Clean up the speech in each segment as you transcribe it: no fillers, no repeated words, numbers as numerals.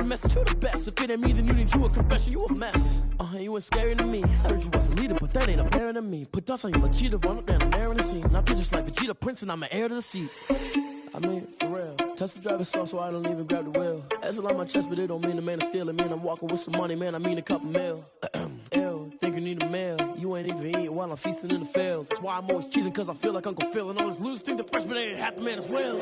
message, you the best. If it ain't me, then you need you a confession, you a mess. You ain't scary to me. Heard you was a leader, but that ain't apparent to me. Put dust on you, cheetah, run up down the air in the scene. Now you're just like Vegeta Prince, and I'm an heir to the seat. I mean, for real. Touch the driver's soft, so I don't even grab the wheel. That's on my chest, but it don't mean the man is stealing. Mean I'm walking with some money, man, I mean a couple mil. Ew, think you need a meal. You ain't even eating while I'm feasting in the field. That's why I'm always cheesing, cause I feel like Uncle Phil. And all those losers think the freshman ain't half the man as well.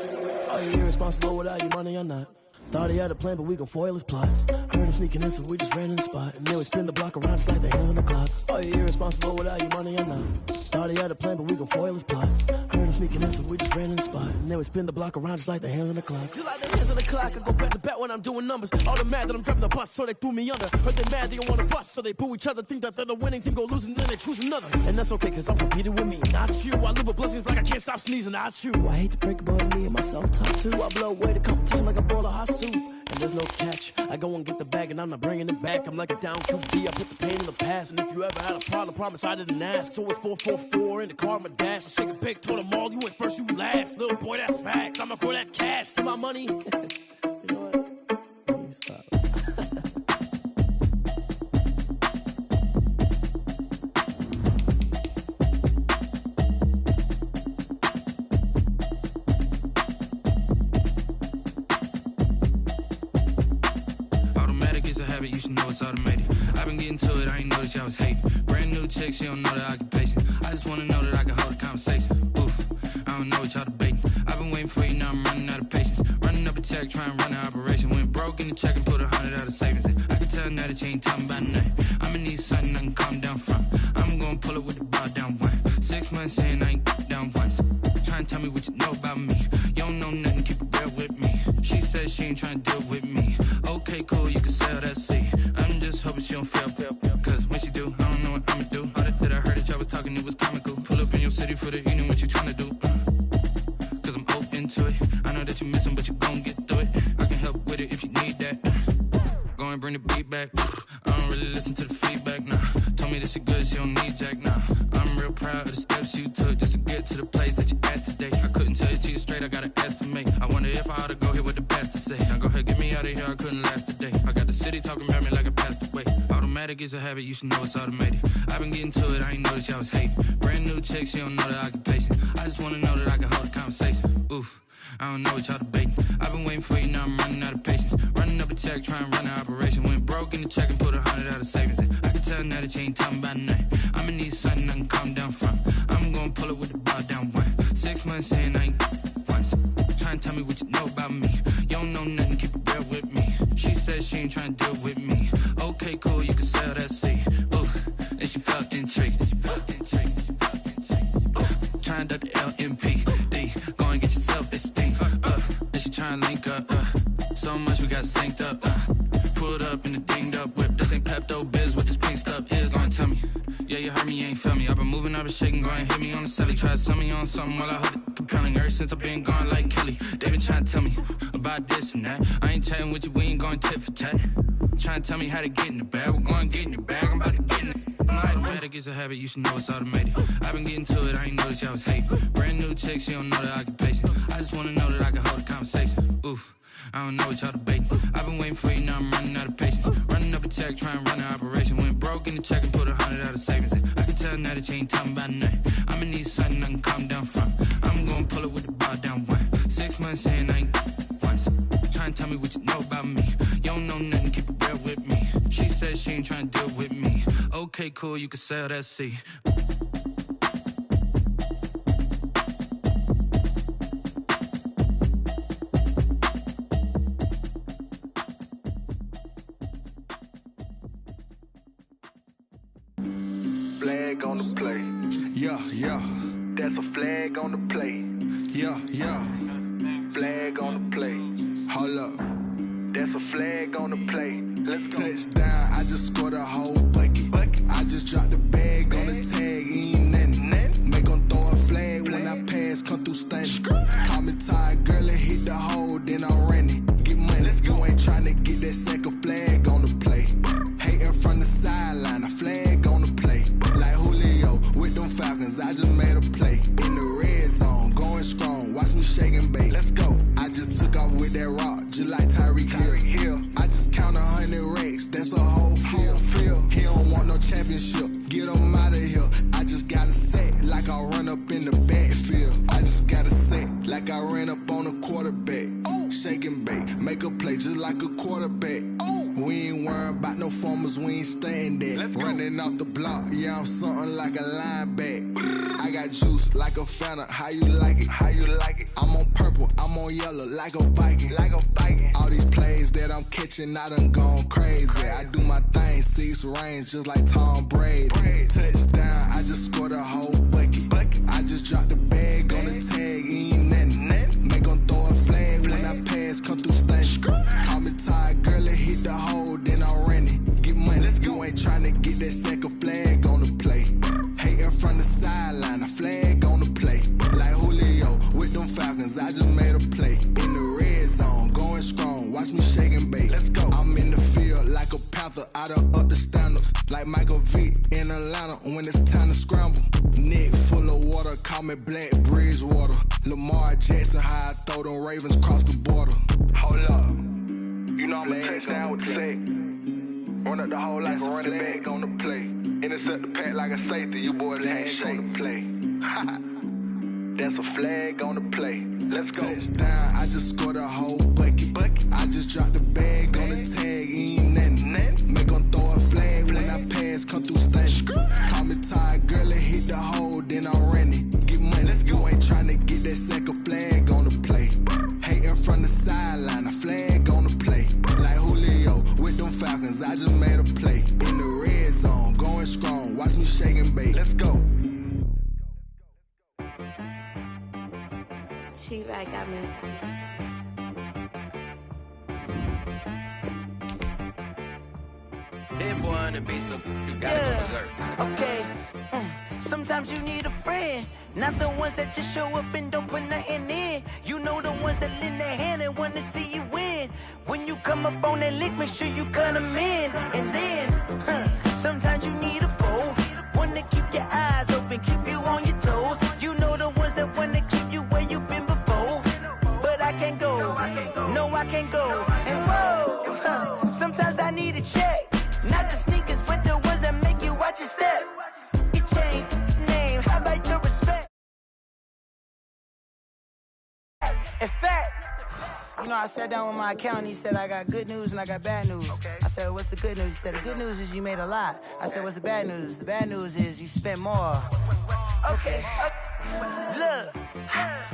Are you irresponsible without your money or not? Thought he had a plan, but we gon' foil his plot. Heard him sneaking in, so we just ran in the spot. And then we spin the block around just like the hands on the clock. Are you irresponsible without your money or not? Thought he had a plan, but we gon' foil his plot. Heard him sneaking in, so we just ran in the spot. And then we spin the block around just like the hands on the clock. Just like the hands on the clock, I go back to back when I'm doing numbers. All the mad that I'm driving the bus, so they threw me under. Heard they mad, they don't wanna bust, so they boo each other. Think that they're the winning team, go losing, then they choose another. And that's okay, cause I'm competing with me, not you. I live with blessings like I can't stop sneezing, not you. I hate to break about me and myself top two. I blow away the competition like a bowl of hot soup. And there's no catch. I go and get the bag and I'm not bringing it back. I'm like a down QB, I put the pain in the past. And if you ever had a problem, promise I didn't ask. So it's 444 in the car, my dash. I shake a big, told them all, you went first, you last. Little boy, that's facts. I'ma grow that cash to my money. You know what? Let me stop. You should know it's automated. I've been getting to it, I ain't noticed y'all was hating. Brand new chick, she don't know the occupation. I just wanna know that I can hold a conversation. Oof, I don't know what y'all debating. I've been waiting for you, now I'm running out of patience. Running up a check, trying to run an operation. Went broke in the check and put 100 out of savings in. I can tell now that you ain't talking about nothing. I'ma need something I can calm down from. I'm gonna pull it with the bar down one. 6 months saying I ain't down once. Trying to tell me what you know about me. You don't know nothing, keep it real with me. She says she ain't trying to deal with me. Okay, cool, you can sell that seat. I'm just hoping she don't fail. Cause when she do, I don't know what I'ma do. All that I heard that y'all was talking, it was comical. Pull up in your city for the evening, what you trying to do? Cause I'm open to it. I know that you missing, but you gon' get through it. I can help with it if you need that. Go and bring the beat back. I don't really listen to the feedback, nah. Told me that she good, she don't need jack, nah. I'm real proud of the steps you took just to get to the place that you at today. I couldn't tell you to you straight, I gotta estimate. I wonder if I ought to go here with the pastor say. Now go ahead, get me out of here, I couldn't last a day. I got the city talking about me like I passed away. Automatic is a habit, you should know it's automated. I've been getting to it, I ain't noticed y'all was hating. Brand new chick, she don't know the occupation. I just wanna know that I can hold a conversation. Oof, I don't know what y'all debating. I've been waiting for you, now I'm running out of patience. Running up a check, trying to run an operation. Went broke in the check and put 100 out of savings in. I can tell now that you ain't talking about nothing. I'ma need something I can calm down from. I'm gonna pull it with the bar down one. 6 months saying I ain't once. Trying to tell me what you know about me. You don't know nothing, keep it real with me. She says she ain't trying to deal with me. Okay, cool, you can sell that seat. Ooh, and she felt intrigued. Trying to the LMPD. Go and get yourself esteemed. And she trying to link up. So much we got synced up. Pulled up in the dinged up whip. This ain't Pepto Biz, what this pink stuff is. Gonna tell me. Yeah, you heard me, you ain't felt me. I've been moving, I've been shaking, go and hit me on the celly. Try to sell me on something while I hold it compelling. Ever since I've been gone like Kelly. They been trying to tell me about this and that. I ain't chatting with you, we ain't going tit for tat. Trying to tell me how to get in the bag. We're going to get in the bag, I'm about to get in it. Automatic is a habit, you should know it's automated. I've been getting to it, I ain't noticed y'all was hating. Brand new chick, she don't know the occupation. I just wanna know that I can hold a conversation. Oof, I don't know what y'all debating. I've been waiting for you, now I'm running out of patience. Running up a check, trying to run an operation. Went broke in the check and put 100 out of savings in. I can tell now that you ain't talking about nothing. I'ma need something I can calm down from. I'm gonna pull it with the bar down one. 6 months saying I ain't once. Trying to tell me what you know about me. You don't know nothing, keep it real with me. She says she ain't trying to deal with me. Okay, cool, you can sell that seat. Flag on the play. Yeah, yeah. That's a flag on the play. Yeah, yeah. Flag on the play. Hold up. That's a flag on the play. Let's go. Touchdown, I just scored a whole bucket. I just dropped the bag on the tag, ain't nothing. Make 'em throw a flag when I pass, come through stunning. Call me tired, girl, and hit the hole, then I'm running. Get money, you ain't tryna get that second flag on the play. Hating from the sideline, a flag on the play. Like Julio with them Falcons, I just made a play. In the red zone, going strong, watch me shake and bake. Let's go. I just took off with that rock, just like Tyreek Hill. I just count quarterback. We ain't worrying about no formers, we ain't staying there. Running off the block, yeah, I'm something like a linebacker. I got juice like a Fanta, how you like it? How you like it? I'm on purple, I'm on yellow, like a Viking. Like a Viking. All these plays that I'm catching, I done gone crazy. I do my thing, 6 range, just like Tom Brady. Touchdown, I just scored a whole bucket. I just dropped the bag on the tag, ain't nothing. Make 'em throw a flag when I pass, come through stunning. Call me tired, girl, it hit the hole, then I ran it. Get money, you ain't tryna get that second flag on the play. Hating from the sideline, a flag on the play. Like Julio with them Falcons, I just made a play. In the red zone, going strong, watch me shake and bake. I'm in the field like a panther, I done up the standards. Like Michael Vick in Atlanta when it's time to scramble. Neck full of water, call me Black Bridgewater. Lamar Jackson, how I throw them Ravens cross the border. Hold up, you know I'm a touchdown with the sack. Run up the whole like a running back on the play. Intercept the pack like a safety, you boys can't shake the play. That's a flag on the play. Let's go. Touchdown, I just scored a whole bucket. I just dropped the bag on the tag, ain't nothing. Make 'em throw a flag when I pass, come through stunning. Call me tired, girl, it hit the hole, then I ran it. Get money, you ain't tryna get that second flag on the play. Hating from the sideline, a flag on the play. Like Julio with them Falcons, I just made a play. In the red zone, going strong, watch me shake and bake. Let's go. She-Rag got me. Hit boy on the beat, so you gotta go berserk. Okay. Sometimes you need a friend, not the ones that just show up and don't put nothing in. You know the ones that lend their hand and wanna see you win. When you come up on that lick, make sure you cut them in. And then, sometimes you need a foe, one to keep your eyes open, keep you on your toes. You know the ones that wanna keep you where you've been before. But I can't go, no I can't go. And whoa, sometimes I need a check. Not the sneakers, but the ones that make you watch your step. It changed name, how about your respect? In fact, you know, I sat down with my accountant, he said, I got good news and I got bad news. I said, what's the good news? He said, the good news is you made a lot. I said, what's the bad news? The bad news is you spent more. Okay. Look,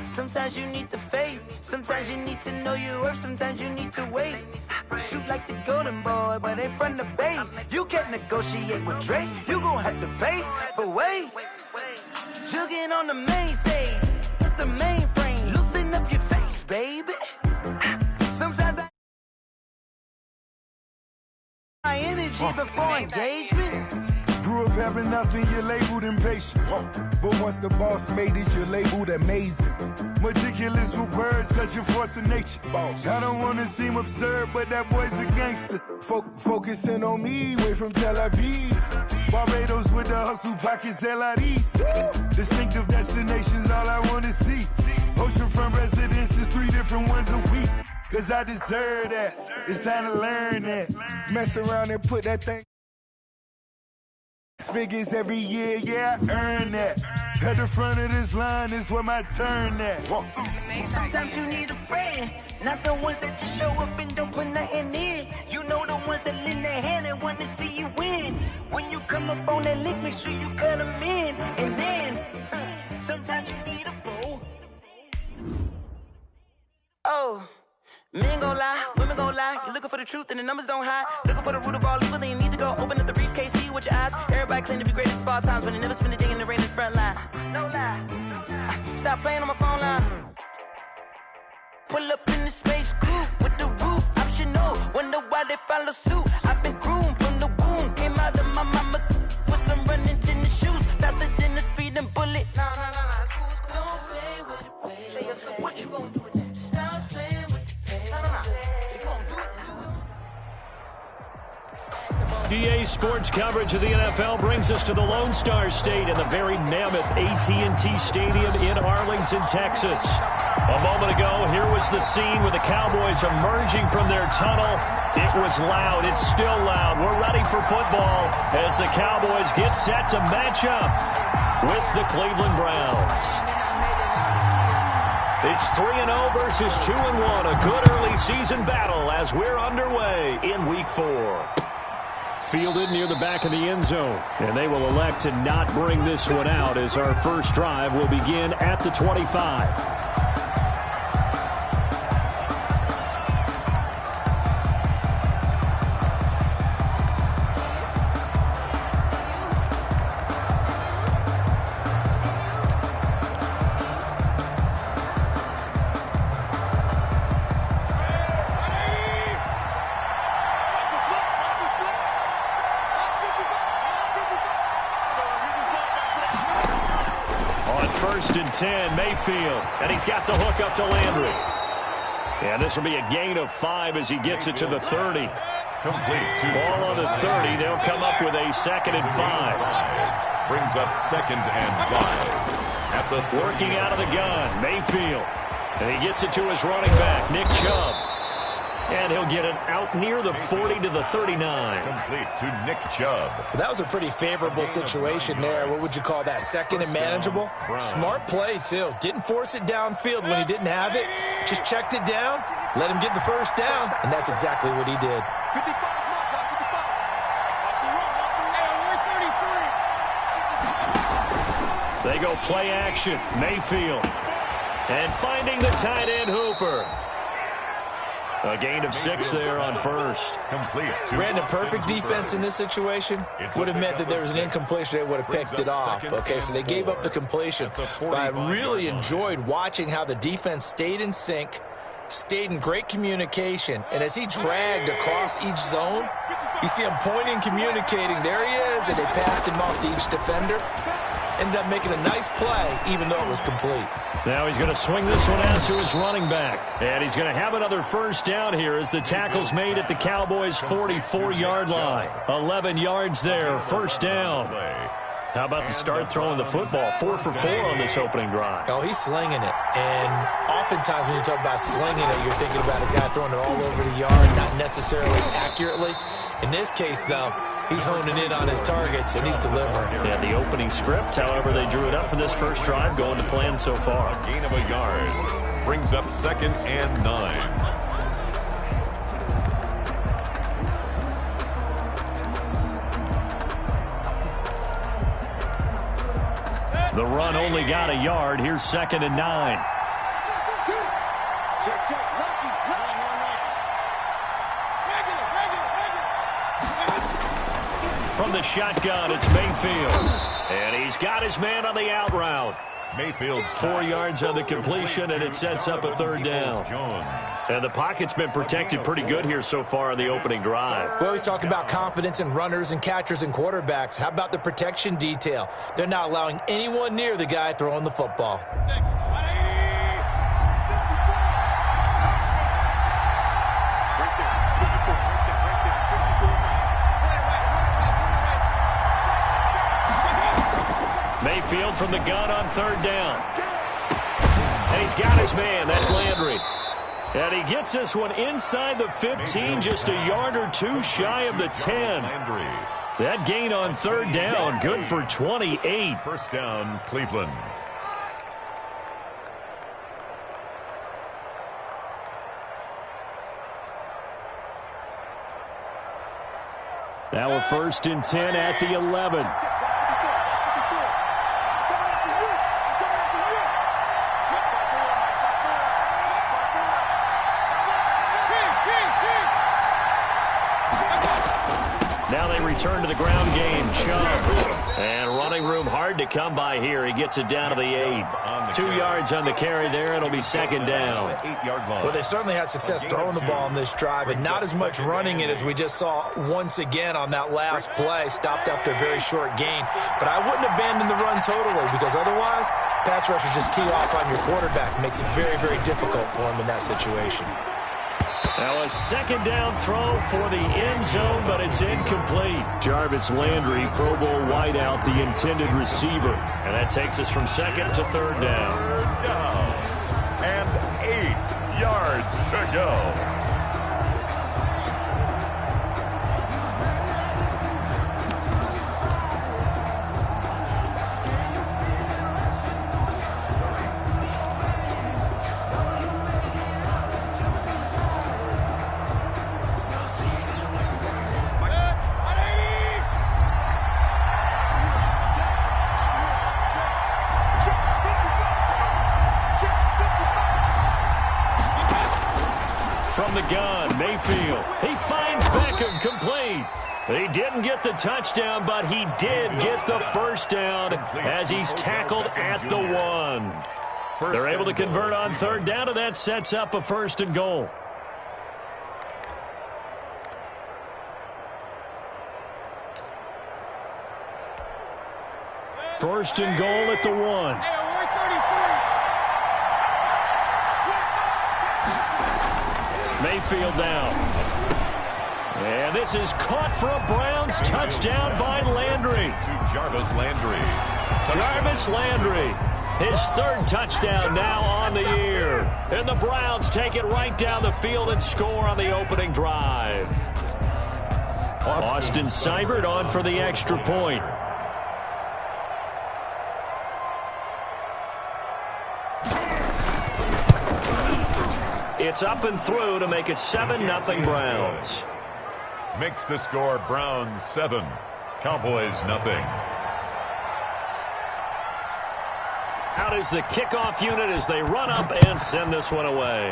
sometimes you need the faith, sometimes you need to know your worth, sometimes you need to wait. Shoot like the golden boy, but ain't from the bay. You can't negotiate with Drake, you gon' have to pay. But wait, jugging on the main stage, with the mainframe, loosen up your face, baby. Sometimes my energy before engagement. Grew up having nothing, you're labeled impatient. But once the boss made it, you're labeled amazing. Meticulous with words, such a force of nature. I don't wanna seem absurd, but that boy's a gangster. Focusing on me, way from Tel Aviv. Barbados with the hustle pockets, LIDs. Distinctive destinations, all I wanna see. Oceanfront residences, 3 different ones a week. Cause I deserve that, it's time to learn that. Mess around and put that thing. Figures every year, yeah, I earn that. At the front of this line is where my turn at. Sometimes you need a friend, not the ones that just show up and don't put nothing in. You know the ones that lend their hand and want to see you win. When you come up on that lick, make sure you cut them in. And then, sometimes you need a foe. Oh. Men gon' lie, women gon' lie. You're looking for the truth and the numbers don't hide. Looking for the root of all evil, then you need to go open up the briefcase, see with your eyes. Everybody claim to be greatest of all times, but they never spend a day in the rain in the front line. No lie. Stop playing on my phone line. Pull up in the space coupe with the roof optional. Wonder why they follow suit. I've been groomed from the womb. Came out of my mama with some running tennis shoes. Faster than the speeding bullet. No, it's cool, it's cool. Don't play with it, baby. Say, what you gon' do with it? Stop playing with it. DA Sports coverage of the NFL brings us to the Lone Star State in the very mammoth AT&T Stadium in Arlington, Texas. A moment ago, here was the scene where the Cowboys emerging from their tunnel. It was loud. It's still loud. We're ready for football as the Cowboys get set to match up with the Cleveland Browns. It's 3-0 versus 2-1. A good early season battle as we're underway in Week 4. Fielded near the back of the end zone. And they will elect to not bring this one out as our first drive will begin at the 25. First and 10, Mayfield. And he's got the hook up to Landry. And this will be a gain of 5 as he gets it to the 30. Ball on the 30. They'll come up with a 2nd and 5. Brings up 2nd and 5. At the working out of the gun, Mayfield. And he gets it to his running back, Nick Chubb. And he'll get it out near the 40 to the 39. Complete to Nick Chubb. Well, that was a pretty favorable situation there. What would you call that? 2nd and manageable? Smart play, too. Didn't force it downfield when he didn't have it. Just checked it down, let him get the first down, and that's exactly what he did. They go play action. Mayfield. And finding the tight end Hooper. A gain of 6 there on first. Brandon, perfect defense in this situation would have meant that there was an incompletion. They would have picked it off. Okay, so they gave up the completion. But I really enjoyed watching how the defense stayed in sync, stayed in great communication. And as he dragged across each zone, you see him pointing, communicating. There he is, and they passed him off to each defender. Ended up making a nice play, even though it was complete. Now he's going to swing this one out to his running back. And he's going to have another first down here as the tackle's made at the Cowboys' 44-yard line. 11 yards there, first down. How about the start throwing the football? 4 for 4 on this opening drive. Oh, he's slinging it. And oftentimes when you talk about slinging it, you're thinking about a guy throwing it all over the yard, not necessarily accurately. In this case, though, he's honing in on his targets, and he's delivering. Yeah, the opening script, however, they drew it up for this first drive, going to plan so far. A gain of a yard. Brings up 2nd and 9. The run only got a yard. Here's 2nd and 9. From the shotgun, it's Mayfield. And he's got his man on the out route. Mayfield's 4 yards on the completion, and it sets up a 3rd down. And the pocket's been protected pretty good here so far in the opening drive. We always talk about confidence in runners and catchers and quarterbacks. How about the protection detail? They're not allowing anyone near the guy throwing the football. Mayfield from the gun on 3rd down. And he's got his man. That's Landry. And he gets this one inside the 15, just a yard or 2 shy of the 10. That gain on 3rd down, good for 28. First down, Cleveland. Now a 1st and 10 at the 11. Now they return to the ground game. Chubb. And running room hard to come by here. He gets it down to the 8. 2 yards on the carry there. It'll be 2nd down. Well, they certainly had success throwing the ball in this drive, and not as much running it as we just saw once again on that last play. Stopped after a very short gain. But I wouldn't abandon the run totally, because otherwise, pass rushers just tee off on your quarterback. Makes it very, very difficult for him in that situation. Now a 2nd down throw for the end zone, but it's incomplete. Jarvis Landry, Pro Bowl wideout, the intended receiver. And that takes us from 2nd to 3rd down. And 8 yards to go. backfield. He finds Beckham complete. He didn't get the touchdown, but he did get the first down as he's tackled at the 1. They're able to convert on third down, and that sets up a 1st and goal. First and goal at the 1. Mayfield down. And this is caught for a Browns touchdown by Landry. To Jarvis Landry. Jarvis Landry, his 3rd touchdown now on the year. And the Browns take it right down the field and score on the opening drive. Austin Seibert on for the extra point. It's up and through to make it 7-0 Browns. Makes the score Browns 7, Cowboys nothing. Out is the kickoff unit as they run up and send this one away.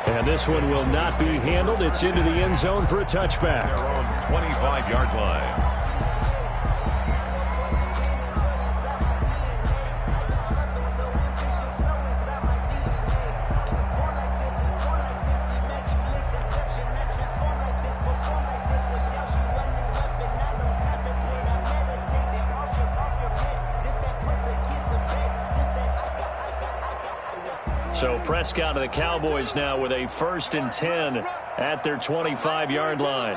And this one will not be handled. It's into the end zone for a touchback. Their own 25-yard line. So Prescott of the Cowboys now with a 1st and 10 at their 25-yard line.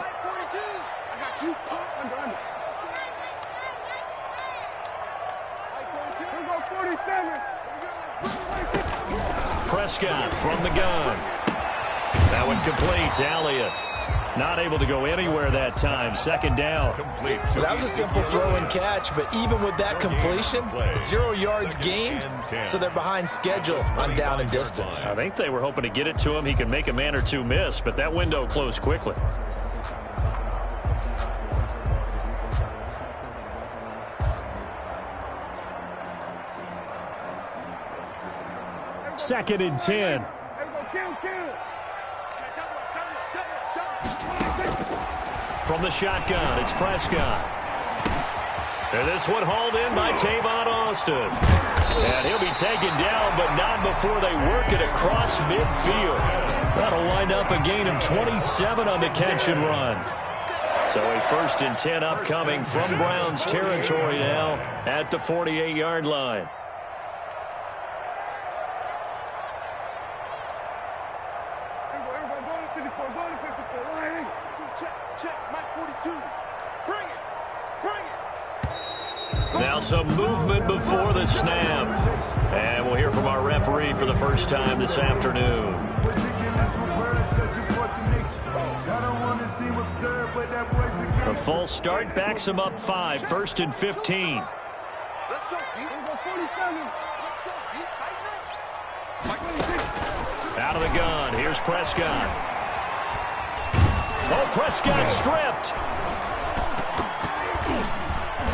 Prescott from the gun. That one complete to Elliott. Not able to go anywhere that time. 2nd down. Well, that was a simple throw and catch, but even with that completion, 0 yards gained, so they're behind schedule on down and distance. I think they were hoping to get it to him. He could make a man or two miss, but that window closed quickly. Second and 10. From the shotgun, it's Prescott. And this one hauled in by Tavon Austin. And he'll be taken down, but not before they work it across midfield. That'll wind up a gain of 27 on the catch and run. So a 1st and 10 upcoming from Browns territory now at the 48-yard line. Now some movement before the snap. And we'll hear from our referee for the first time this afternoon. The false start backs him up 5, 1st and 15. Let's go, Out of the gun, here's Prescott. Oh, Prescott stripped.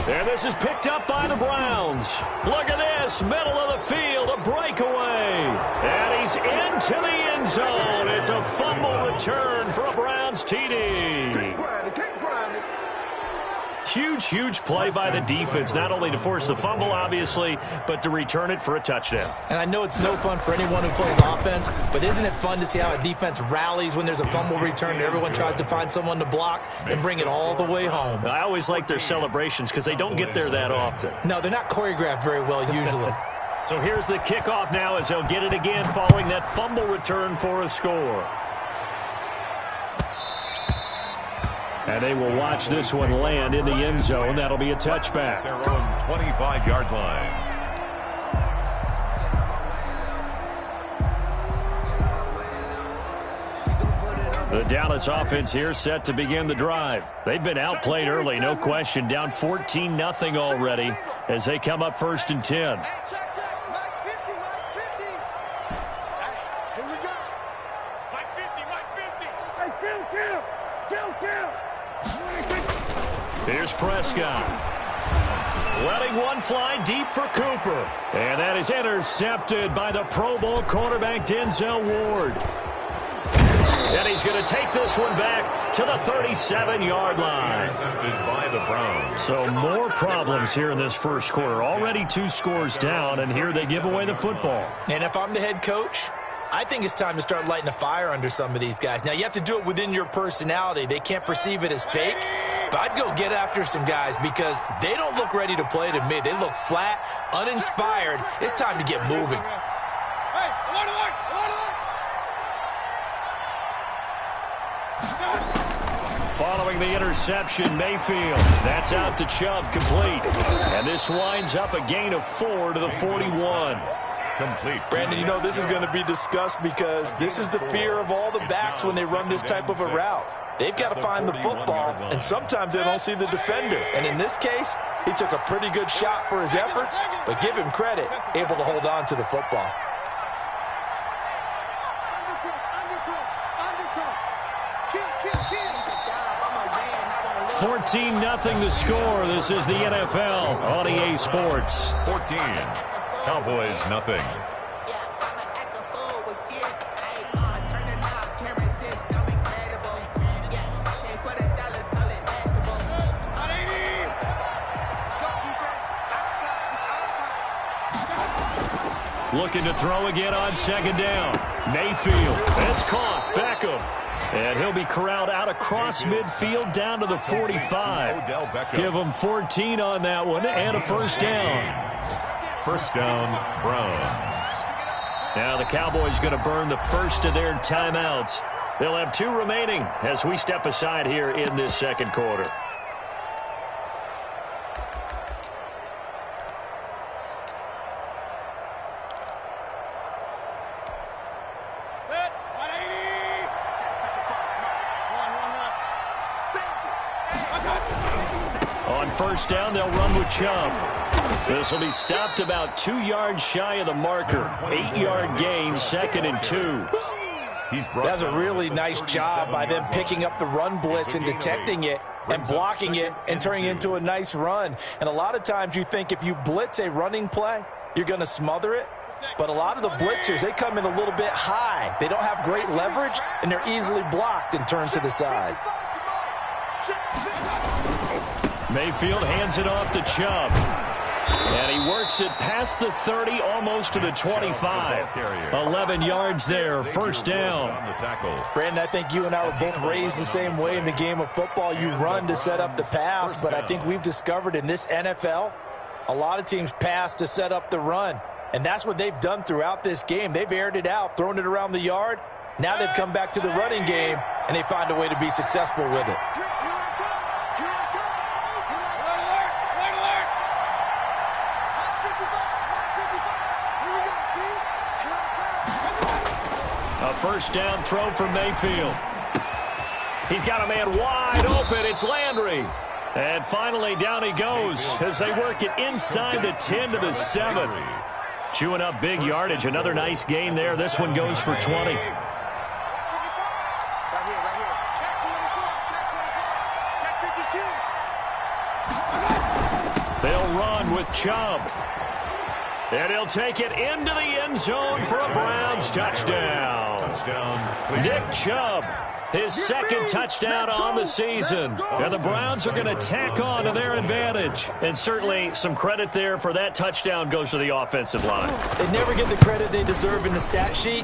And this is picked up by the Browns. Look at this, middle of the field, a breakaway. And he's into the end zone. It's a fumble return for a Browns TD. Huge, huge play by the defense, not only to force the fumble, obviously, but to return it for a touchdown. And I know it's no fun for anyone who plays offense, but isn't it fun to see how a defense rallies when there's a fumble return and everyone tries to find someone to block and bring it all the way home? I always like their celebrations because they don't get there that often. No, they're not choreographed very well usually. So here's the kickoff now as they'll get it again following that fumble return for a score. And they will watch this one land in the end zone. That'll be a touchback. Their own 25-yard line. The Dallas offense here set to begin the drive. They've been outplayed early, no question. Down 14-0 already as they come up 1st and 10. Here's Prescott. Letting one fly deep for Cooper. And that is intercepted by the Pro Bowl quarterback Denzel Ward. And he's going to take this one back to the 37-yard line. Intercepted by the Browns. So more problems here in this first quarter. Already 2 scores down, and here they give away the football. And if I'm the head coach, I think it's time to start lighting a fire under some of these guys. Now, you have to do it within your personality. They can't perceive it as fake. But I'd go get after some guys because they don't look ready to play to me. They look flat, uninspired. It's time to get moving. Following the interception, Mayfield. That's out to Chubb, complete. And this winds up a gain of 4 to the 41. Complete. Brandon, you know this is going to be discussed because this is the fear of all the backs when they run this type of a route. They've got to find the football, and sometimes they don't see the defender. And in this case, he took a pretty good shot for his efforts, but give him credit, able to hold on to the football. 14-0 the score. This is the NFL on EA Sports. 14. Cowboys, nothing. Looking to throw again on second down. Mayfield. It's caught. Beckham. And he'll be corralled out across midfield down to the 45. Give him 14 on that one and a first down. First down, Browns. Now the Cowboys going to burn the first of their timeouts. They'll have 2 remaining as we step aside here in this second quarter. On first down, they'll run with Chubb. This will be stopped about 2 yards shy of the marker. 8-yard gain, 2nd and 2. That's a really nice job by them picking up the run blitz and detecting it and blocking it and turning it into a nice run. And a lot of times you think if you blitz a running play, you're going to smother it. But a lot of the blitzers, they come in a little bit high. They don't have great leverage, and they're easily blocked and turned to the side. Mayfield hands it off to Chubb. And he works it past the 30, almost to the 25. 11 yards there, first down. Brandon, I think you and I were both raised the same way in the game of football. You run to set up the pass, but I think we've discovered in this NFL, a lot of teams pass to set up the run. And that's what they've done throughout this game. They've aired it out, thrown it around the yard. Now they've come back to the running game, and they find a way to be successful with it. A first down throw for Mayfield. He's got a man wide open. It's Landry. And finally down he goes as they work it inside the 10 to the 7. Chewing up big yardage. Another nice gain there. This one goes for 20. They'll run with Chubb. And he'll take it into the end zone for a Browns touchdown. Nick Chubb, his second touchdown on the season. And the Browns are going to tack on to their advantage. And certainly some credit there for that touchdown goes to the offensive line. They never get the credit they deserve in the stat sheet,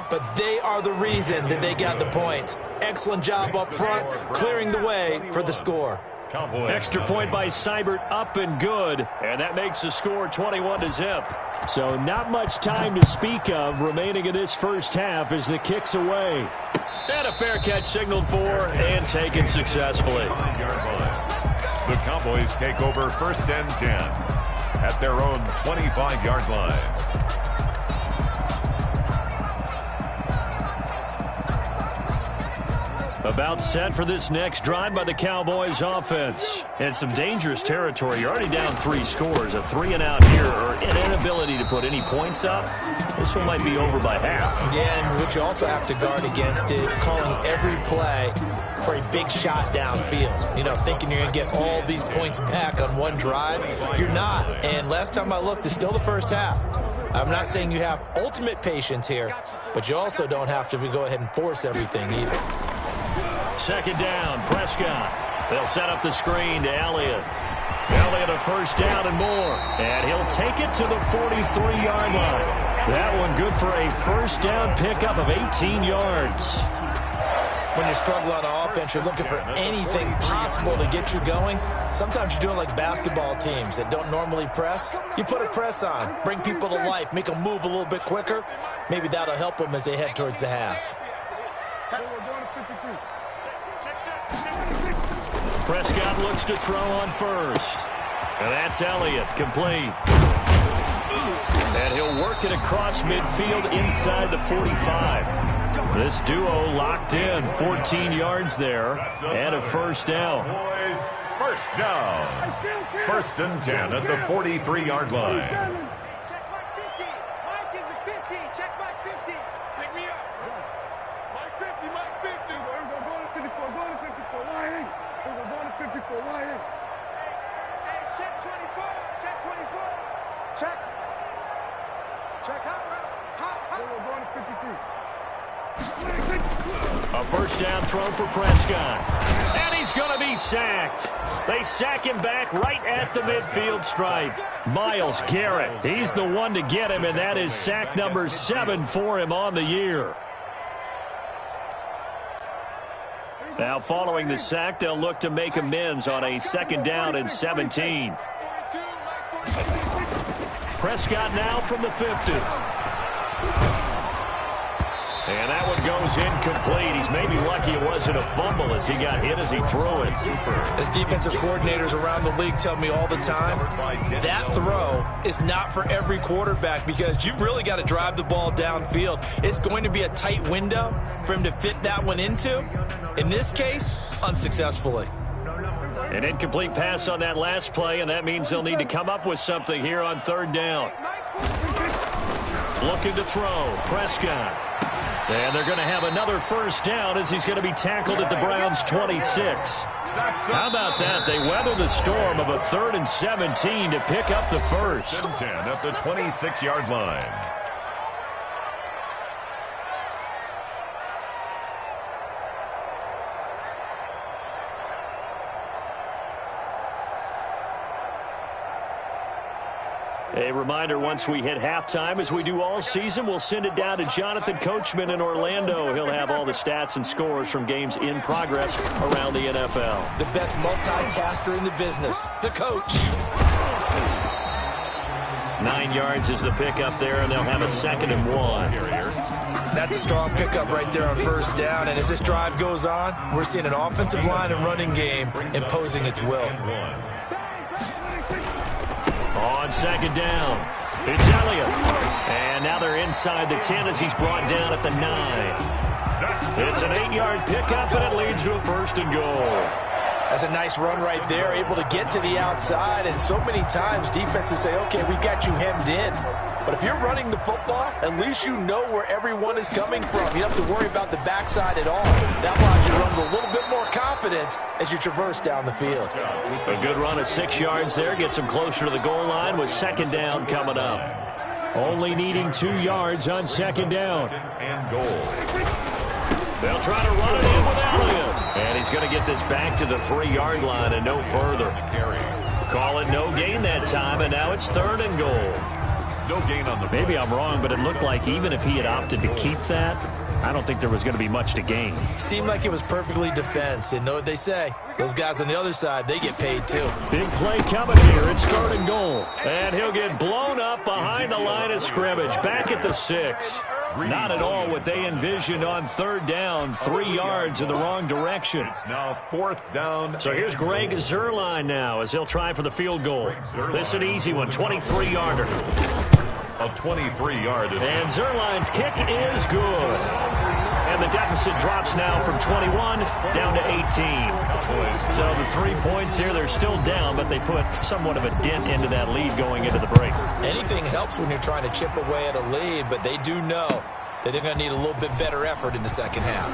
but they are the reason that they got the points. Excellent job up front, clearing the way for the score. Extra point by Seibert, up and good, and that makes the score 21-0. So not much time to speak of remaining in this first half as the kick's away. And a fair catch signaled for and taken successfully. The Cowboys take over first and 10 at their own 25-yard line. About set for this next drive by the Cowboys offense. And some dangerous territory. You're already down 3 scores. A 3-and-out here or an inability to put any points up. This one might be over by half. Yeah, and what you also have to guard against is calling every play for a big shot downfield. You know, thinking you're going to get all these points back on one drive. You're not. And last time I looked, it's still the first half. I'm not saying you have ultimate patience here, but you also don't have to go ahead and force everything either. Second down, Prescott. They'll set up the screen to Elliott. Elliott a first down and more. And he'll take it to the 43-yard line. That one good for a first down pickup of 18 yards. When you struggle on offense, you're looking for anything possible to get you going. Sometimes you do it like basketball teams that don't normally press. You put a press on, bring people to life, make them move a little bit quicker. Maybe that'll help them as they head towards the half. Prescott looks to throw on first. And that's Elliott, complete. And he'll work it across midfield inside the 45. This duo locked in, 14 yards there, and a first down. Boys, first down. 1st and 10 at the 43-yard line. Check Mike 50. Mike is a 50. Check Mike 50. Pick me up. Mike 50, Mike 50. We're going to 54. Going to 54. Why? We're going to 54. Why? Hey, check 24. Check 24. Check. Check hot route. Hot. We're going to 53. A first down throw for Prescott. And he's going to be sacked. They sack him back right at the midfield stripe. Myles Garrett, he's the one to get him, and that is sack number 7 for him on the year. Now following the sack, they'll look to make amends on a 2nd down and 17. Prescott now from the 50. And that one goes incomplete. He's maybe lucky it wasn't a fumble as he got hit as he threw it. As defensive coordinators around the league tell me all the time, that throw is not for every quarterback because you've really got to drive the ball downfield. It's going to be a tight window for him to fit that one into. In this case, unsuccessfully. An incomplete pass on that last play, and that means they'll need to come up with something here on 3rd down. Looking to throw, Prescott. And they're going to have another first down as he's going to be tackled at the Browns' 26. How about that? They weather the storm of a 3rd and 17 to pick up the first. 10 at the 26-yard line. A reminder, once we hit halftime, as we do all season, we'll send it down to Jonathan Coachman in Orlando. He'll have all the stats and scores from games in progress around the NFL. The best multitasker in the business, the coach. 9 yards is the pickup there, and they'll have a 2nd and 1. That's a strong pickup right there on first down, and as this drive goes on, we're seeing an offensive line and running game imposing its will. On 2nd down, it's Elliott. And now they're inside the 10 as he's brought down at the 9. It's an 8-yard pickup, and it leads to a 1st and goal. That's a nice run right there, able to get to the outside. And so many times defenses say, okay, we got you hemmed in. But if you're running the football, at least you know where everyone is coming from. You don't have to worry about the backside at all. That allows you to run with a little bit more confidence as you traverse down the field. A good run of 6 yards there. Gets him closer to the goal line with 2nd down coming up. Only needing 2 yards on 2nd down. And goal. They'll try to run it in with Elliott. And he's going to get this back to the 3-yard line and no further. Call it no gain that time, and now it's 3rd and goal. No gain on the play. Maybe I'm wrong, but it looked like even if he had opted to keep that, I don't think there was going to be much to gain. Seemed like it was perfectly defense, and know what they say. Those guys on the other side, they get paid too. Big play coming here. It's 3rd and goal. And he'll get blown up behind the line of scrimmage. Back at the 6. Not at all what they envisioned on 3rd down. 3 yards in the wrong direction. It's now 4th down. So here's Greg Zuerlein now as he'll try for the field goal. This is an easy one, 23-yarder. A 23-yard. And Zuerlein's kick is good. And the deficit drops now from 21 down to 18. So the 3 points here, they're still down, but they put somewhat of a dent into that lead going into the break. Anything helps when you're trying to chip away at a lead, but they do know that they're going to need a little bit better effort in the second half.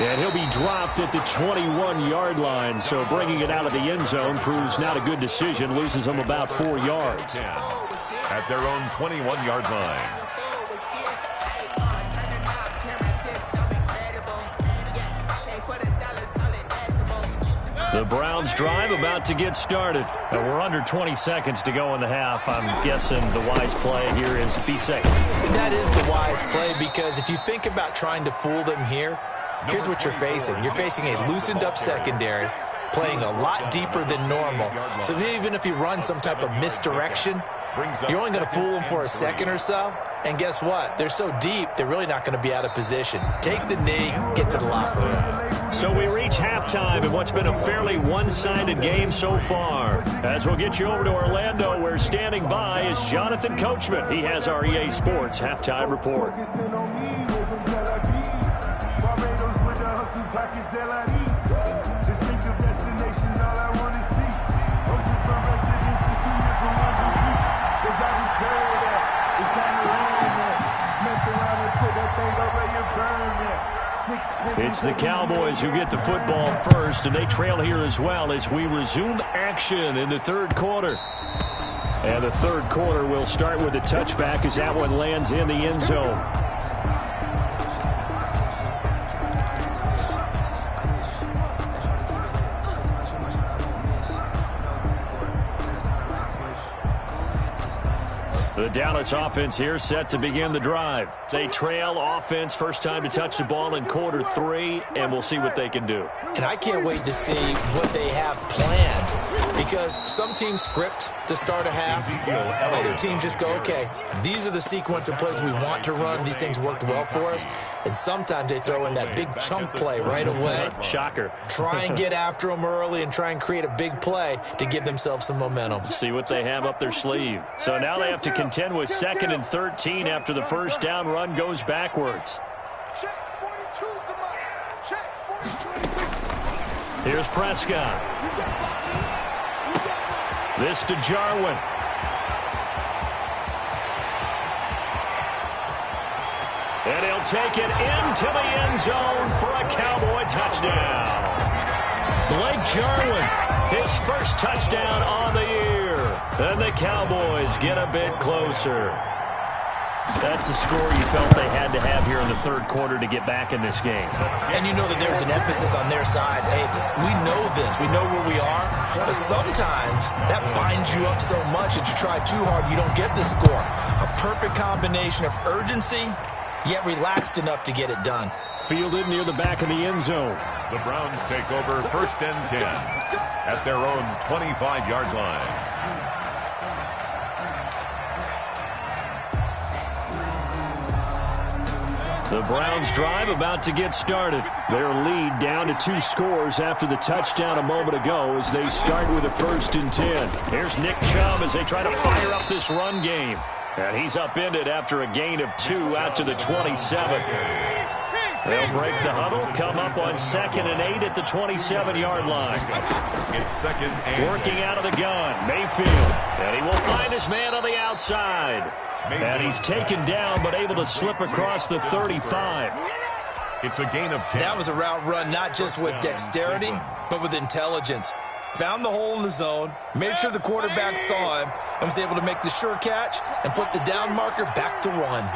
And he'll be dropped at the 21-yard line, so bringing it out of the end zone proves not a good decision, loses them about 4 yards. At their own 21-yard line. The Browns drive about to get started. We're under 20 seconds to go in the half. I'm guessing the wise play here is be safe. That is the wise play, because if you think about trying to fool them here, here's what you're facing. You're facing a loosened up secondary, playing a lot deeper than normal. So even if you run some type of misdirection, you're only going to fool them for a second or so. And guess what? They're so deep, they're really not going to be out of position. Take the knee, get to the locker room. So we reach halftime in what's been a fairly one-sided game so far. As we'll get you over to Orlando, where standing by is Jonathan Coachman. He has our EA Sports halftime report. It's the Cowboys who get the football first, and they trail here as well as we resume action in the third quarter. And the third quarter will start with a touchback as that one lands in the end zone. The Dallas offense here set to begin the drive. They trail offense, first time to touch the ball in quarter 3, and we'll see what they can do. And I can't wait to see what they have planned, because some teams script to start a half. Other teams just go, okay, these are the sequence of plays we want to run. These things worked well for us. And sometimes they throw in that big chunk play right away. Shocker. Try and get after them early and try and create a big play to give themselves some momentum. See what they have up their sleeve. So now they have to contend with 2nd and 13 after the first down run goes backwards. Here's Prescott. This to Jarwin. And he'll take it into the end zone for a Cowboy touchdown. Blake Jarwin, his first touchdown on the year. And the Cowboys get a bit closer. That's a score you felt they had to have here in the third quarter to get back in this game. And you know that there's an emphasis on their side. Hey, we know this. We know where we are. But sometimes that binds you up so much that you try too hard, you don't get the score. A perfect combination of urgency, yet relaxed enough to get it done. Fielded near the back of the end zone. The Browns take over 1st and 10 at their own 25-yard line. The Browns drive about to get started. Their lead down to 2 scores after the touchdown a moment ago as they start with a 1st and 10. Here's Nick Chubb as they try to fire up this run game. And he's upended after a gain of 2 out to the 27. They'll break the huddle, come up on 2nd and 8 at the 27-yard line. It's 2nd and working out of the gun, Mayfield. And he will find his man on the outside. And he's taken down, but able to slip across the 35. It's a gain of 10. That was a route run, not just with dexterity, but with intelligence. Found the hole in the zone, made sure the quarterback saw him, and was able to make the sure catch and flip the down marker back to 1.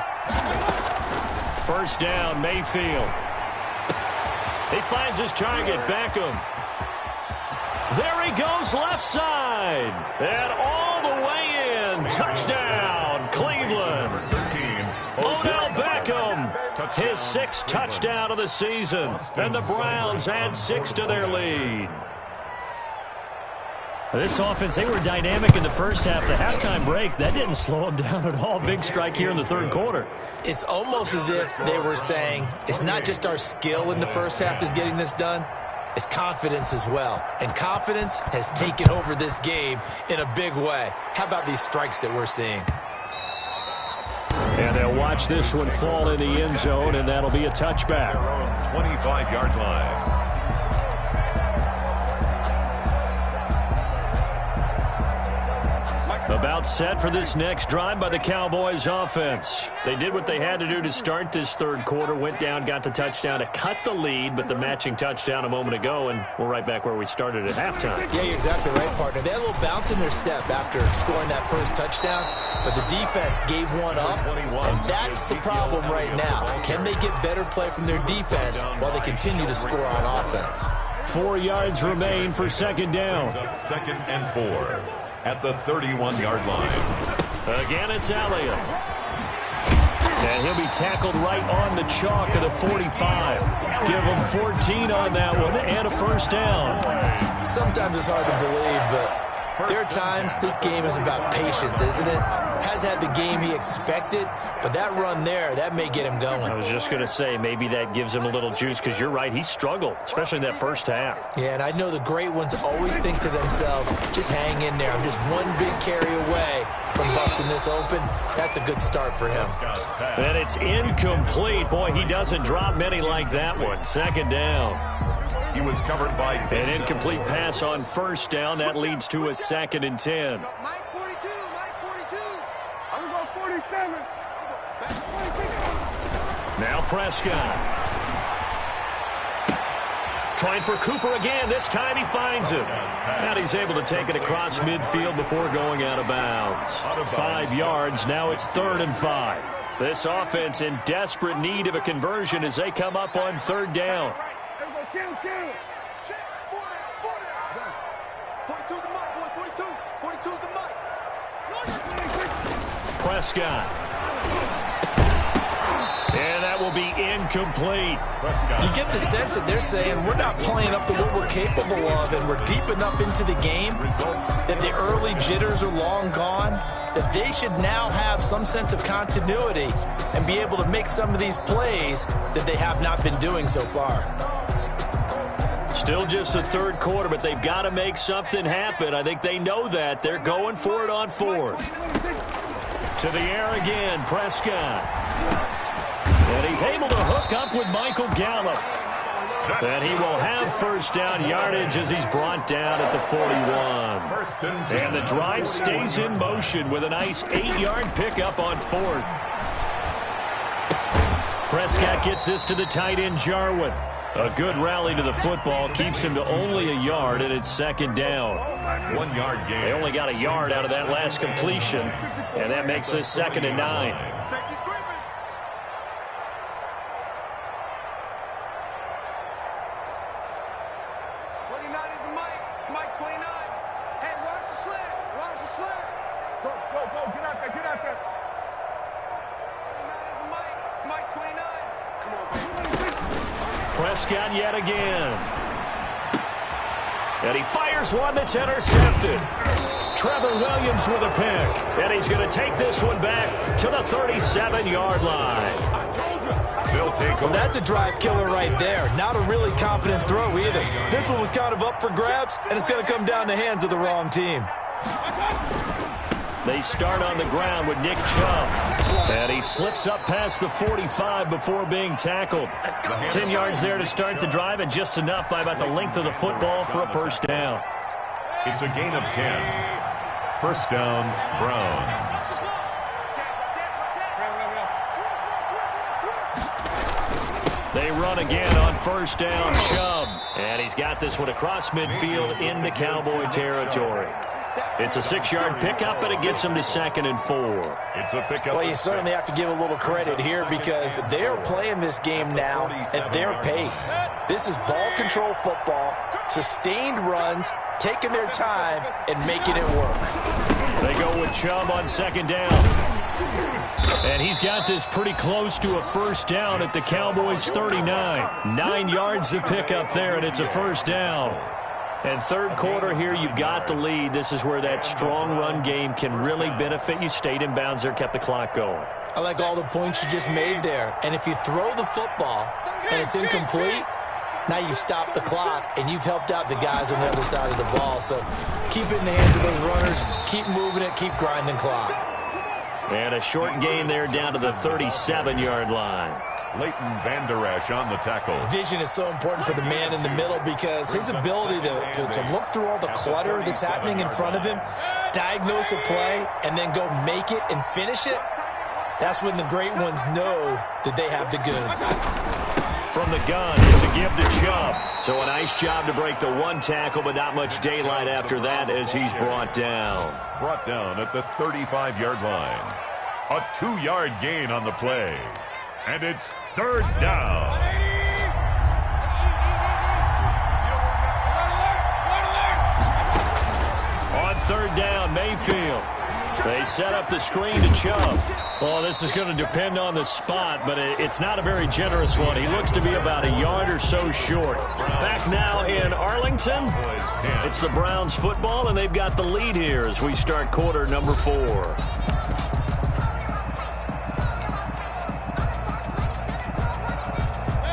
First down, Mayfield. He finds his target, Beckham. There he goes, left side. And all the way in. Touchdown, Cleveland. Odell Beckham, his 6th touchdown of the season. And the Browns add 6 to their lead. This offense, they were dynamic in the first half. The halftime break, that didn't slow them down at all. Big strike here in the third quarter. It's almost as if they were saying, it's not just our skill in the first half that's getting this done. It's confidence as well. And confidence has taken over this game in a big way. How about these strikes that we're seeing? And they'll watch watch this one fall in the end zone, and that'll be a touchback. 25-yard line. About set for this next drive by the Cowboys offense. They did what they had to do to start this third quarter, went down, got the touchdown to cut the lead, but the matching touchdown a moment ago, and we're right back where we started at halftime. Yeah, you're exactly right, partner. They had a little bounce in their step after scoring that first touchdown, but the defense gave one up, and that's the problem right now. Can they get better play from their defense while they continue to score on offense? 4 yards remain for second down. Second and 4. At the 31-yard line. Again, it's Elliott. And he'll be tackled right on the chalk of the 45. Give him 14 on that one and a first down. Sometimes it's hard to believe, but there are times this game is about patience, isn't it? Has had the game he expected, but that run there, that may get him going. I was just going to say, maybe that gives him a little juice, because you're right, he struggled, especially in that first half. Yeah, and I know the great ones always think to themselves, just hang in there. I'm just one big carry away from busting this open. That's a good start for him. And it's incomplete. Boy, he doesn't drop many like that one. Second down. He was covered by an incomplete pass on first down. That leads to a 2nd and 10. Now Prescott. Trying for Cooper again. This time he finds him. And he's able to take it across midfield before going out of bounds. 5 yards. Now it's 3rd and 5. This offense in desperate need of a conversion as they come up on 3rd down. Prescott. And that will be incomplete. You get the sense that they're saying we're not playing up to what we're capable of, and we're deep enough into the game that the early jitters are long gone, that they should now have some sense of continuity and be able to make some of these plays that they have not been doing so far. Still just the third quarter, but they've got to make something happen. I think they know that. They're going for it on 4th. To the air again, Prescott. And he's able to hook up with Michael Gallup. And he will have first down yardage as he's brought down at the 41. And the drive stays in motion with a nice 8-yard pickup on 4th. Prescott gets this to the tight end, Jarwin. A good rally to the football keeps him to only a yard, and it's 2nd down. 1 yard gain. They only got a yard out of that last completion, and that makes this 2nd and 9. Prescott yet again. And he fires one that's intercepted. Trevor Williams with a pick. And he's going to take this one back to the 37-yard line. Well, that's a drive killer right there. Not a really confident throw either. This one was kind of up for grabs, and it's going to come down the hands of the wrong team. They start on the ground with Nick Chubb. And he slips up past the 45 before being tackled. 10 yards there to start the drive, and just enough by about the length of the football for a first down. It's a gain of 10. First down, Browns. They run again on first down, Chubb. And he's got this one across midfield into Cowboy territory. It's a 6-yard pickup, but it gets him to 2nd and 4. It's a pickup. Well, you certainly have to give a little credit here because they're playing this game now at their pace. This is ball control football, sustained runs, taking their time, and making it work. They go with Chubb on 2nd down. And he's got this pretty close to a first down at the Cowboys' 39. 9 yards to pick up there, and it's a first down. And third quarter here, you've got the lead. This is where that strong run game can really benefit you. Stayed in bounds there, kept the clock going. I like all the points you just made there. And if you throw the football and it's incomplete, now you stop the clock and you've helped out the guys on the other side of the ball. So keep it in the hands of those runners. Keep moving it. Keep grinding clock. And a short gain there down to the 37-yard line. Leighton Van Der Esch on the tackle. Vision is so important for the man in the middle because his ability to look through all the clutter that's happening in front of him, diagnose a play, and then go make it and finish it, that's when the great ones know that they have the goods. From the gun, it's a give to Chubb. So a nice job to break the one tackle, but not much daylight after that as he's brought down. Brought down at the 35-yard line. A 2-yard gain on the play. And it's third down. On third down, Mayfield. They set up the screen to Chubb. Well, this is going to depend on the spot, but it's not a very generous one. He looks to be about a yard or so short. Back now in Arlington, it's the Browns football, and they've got the lead here as we start quarter number 4.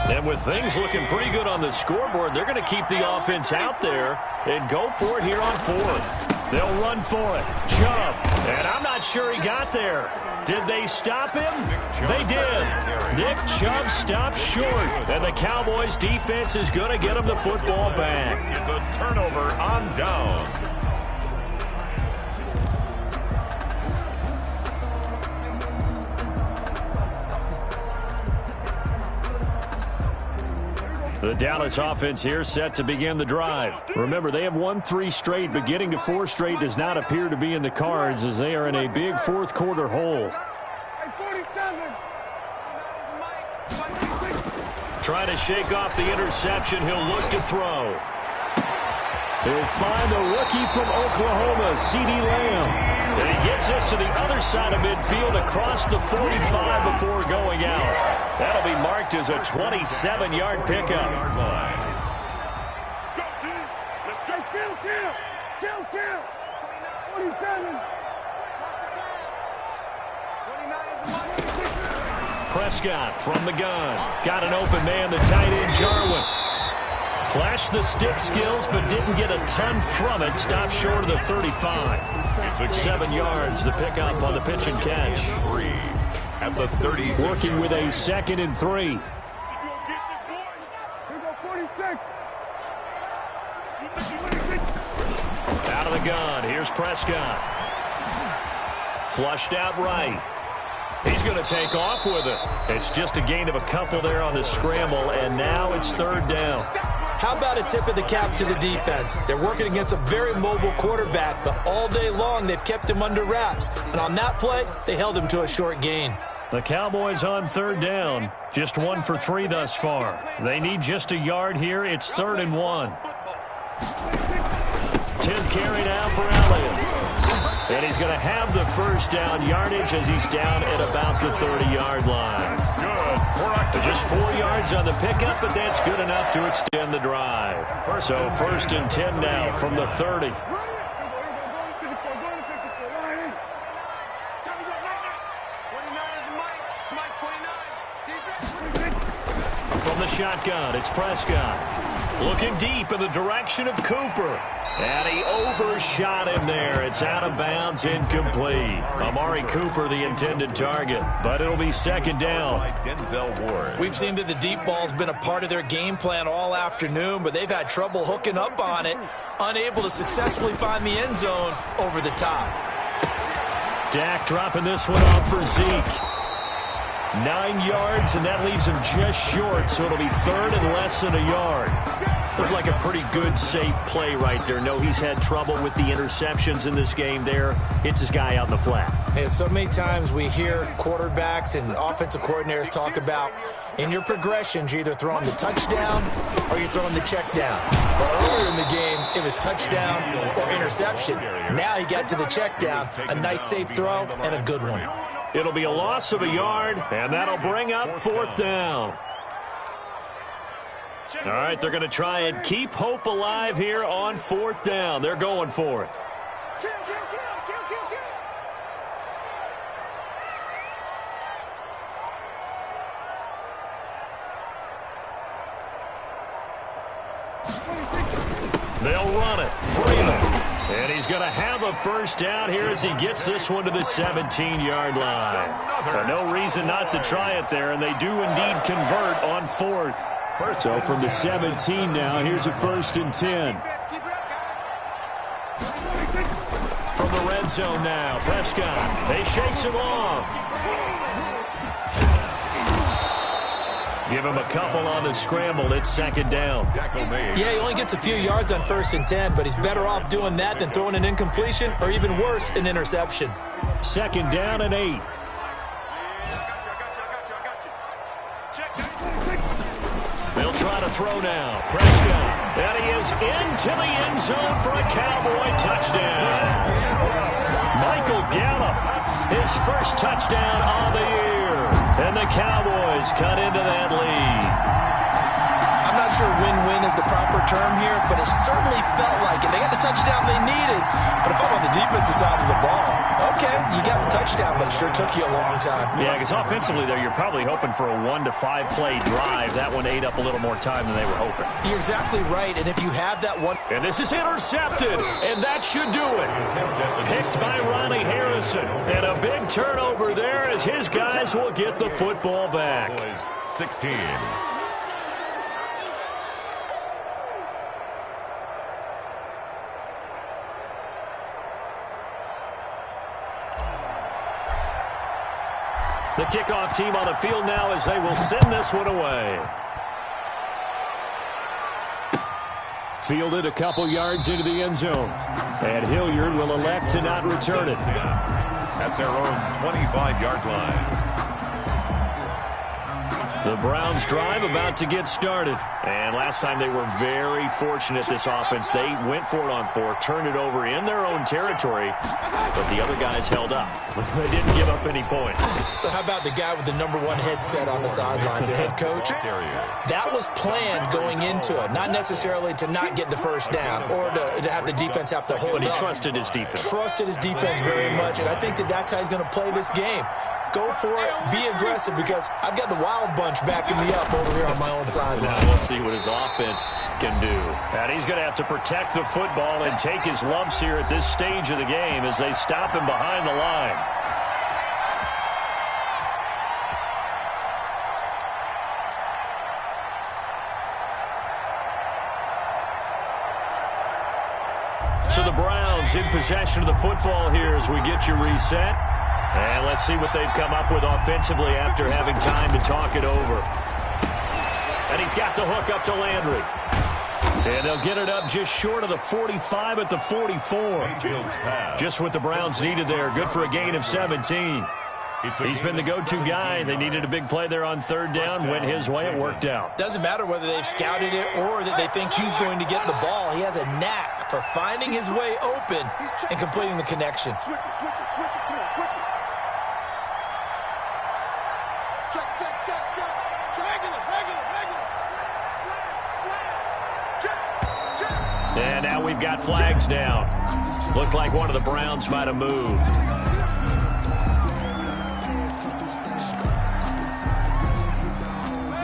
And with things looking pretty good on the scoreboard, they're going to keep the offense out there and go for it here on 4th. They'll run for it. Chubb. And I'm not sure he got there. Did they stop him? They did. Nick Chubb stopped short. And the Cowboys defense is going to get him the football back. It's a turnover on down. The Dallas offense here set to begin the drive. Remember, they have won 3 straight, but getting to 4 straight does not appear to be in the cards as they are in a big fourth quarter hole. Trying to shake off the interception. He'll look to throw. He'll find the rookie from Oklahoma, CeeDee Lamb. And he gets us to the other side of midfield across the 45 before going out. That'll be marked as a 27-yard pickup. Kill. 27. Prescott from the gun. Got an open man, the tight end, Jarwin. Flashed the stick skills, but didn't get a ton from it. Stopped short of the 35. 7 yards, the pickup on the pitch and catch. At the 36. Working with a 2nd and 3. Out of the gun. Here's Prescott. Flushed out right. He's going to take off with it. It's just a gain of a couple there on the scramble, and now it's third down. How about a tip of the cap to the defense? They're working against a very mobile quarterback, but all day long they've kept him under wraps. And on that play, they held him to a short gain. The Cowboys on third down. Just 1 for 3 thus far. They need just a yard here. It's 3rd and 1. 10th carry now for Elliott. And he's going to have the first down yardage as he's down at about the 30-yard line. Just 4 yards on the pickup, but that's good enough to extend the drive. So 1st and 10 now from the 30. From the shotgun, it's Prescott. Looking deep in the direction of Cooper. And he overshot him there. It's out of bounds, incomplete. Amari Cooper, the intended target. But it'll be 2nd down. Denzel Ward. We've seen that the deep ball's been a part of their game plan all afternoon, but they've had trouble hooking up on it. Unable to successfully find the end zone over the top. Dak dropping this one off for Zeke. 9 yards, and that leaves him just short, so it'll be 3rd and less than a yard. Looked like a pretty good, safe play right there. No, he's had trouble with the interceptions in this game there. Hits his guy out in the flat. Yeah, so many times we hear quarterbacks and offensive coordinators talk about in your progressions, you're either throwing the touchdown or you're throwing the check down. But earlier in the game, it was touchdown or interception. Now he got to the check down, a nice safe throw and a good one. It'll be a loss of a yard, and that'll bring up 4th down. All right, they're going to try and keep hope alive here on 4th down. They're going for it. They'll run it. Freeman. And he's going to have a first down here as he gets this one to the 17-yard line. No reason not to try it there, and they do indeed convert on fourth. So from the 17 now, here's a 1st and 10. From the red zone now, Prescott. He shakes him off. Give him a couple on the scramble. It's 2nd down. Yeah, he only gets a few yards on 1st and 10, but he's better off doing that than throwing an incompletion or even worse, an interception. 2nd down and 8. They'll try to throw now. Prescott. And he is into the end zone for a Cowboy touchdown. Michael Gallup, his first touchdown on the year. And the Cowboys cut into that lead. I'm not sure win-win is the proper term here, but it certainly felt like it. They got the touchdown they needed, but if I'm on the defensive side of the ball, okay, you got the touchdown, but it sure took you a long time. Yeah, because offensively there, you're probably hoping for a 1 to 5 play drive. That one ate up a little more time than they were hoping. You're exactly right, and if you have that one... And this is intercepted, and that should do it. Picked by Ronnie Harrison, and a big turnover there as his guys will get the football back. 16. The kickoff team on the field now as they will send this one away. Fielded a couple yards into the end zone. And Hilliard will elect to not return it. At their own 25-yard line. The Browns drive about to get started. And last time they were very fortunate, this offense. They went for it on 4, turned it over in their own territory, but the other guys held up. They didn't give up any points. So how about the guy with the #1 headset on the sidelines, the head coach? That was planned going into it, not necessarily to not get the first down or to have the defense have to hold up. But he trusted his defense. Trusted his defense very much, and I think that's how he's going to play this game. Go for it, be aggressive, because I've got the wild bunch backing me up over here on my own sideline. Now we'll see what his offense can do. And he's going to have to protect the football and take his lumps here at this stage of the game as they stop him behind the line. So the Browns in possession of the football here as we get you reset. And let's see what they've come up with offensively after having time to talk it over. And he's got the hook up to Landry. And they'll get it up just short of the 45 at the 44. Just what the Browns needed there. Good for a gain of 17. He's been the go-to guy. They needed a big play there on 3rd down. Went his way. It worked out. Doesn't matter whether they've scouted it or that they think he's going to get the ball. He has a knack for finding his way open and completing the connection. Switch it, come on, switch it. And now we've got flags down. Looked like one of the Browns might have moved.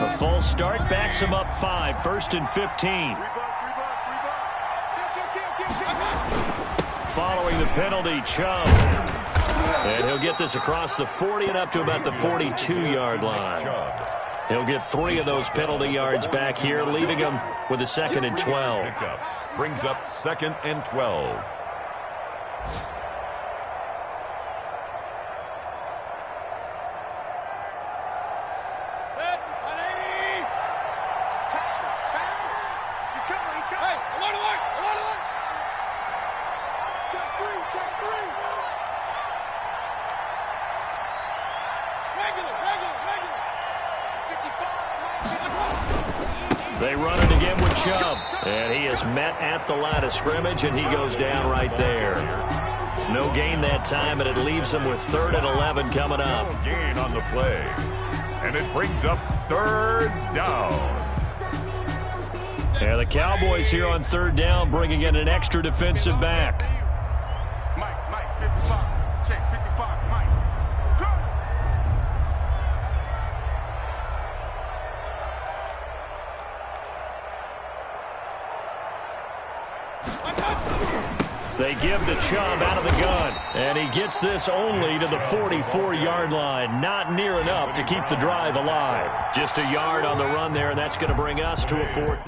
A false start backs him up 5. 1st and 15. Following the penalty, Chubb. And he'll get this across the 40 and up to about the 42-yard line. He'll get 3 of those penalty yards back here, leaving him with a 2nd and 12. Brings up 2nd and 12. They run it again with Chubb. And he is met at the line of scrimmage, and he goes down right there. No gain that time, and it leaves him with 3rd and 11 coming up. No gain on the play. And it brings up 3rd down. And the Cowboys here on 3rd down, bringing in an extra defensive back. Mike, 55. Check, 55. Mike. Go! They give the Chubb out of the gun, and he gets this only to the 44-yard line. Not near enough to keep the drive alive. Just a yard on the run there, and that's going to bring us to a 4th.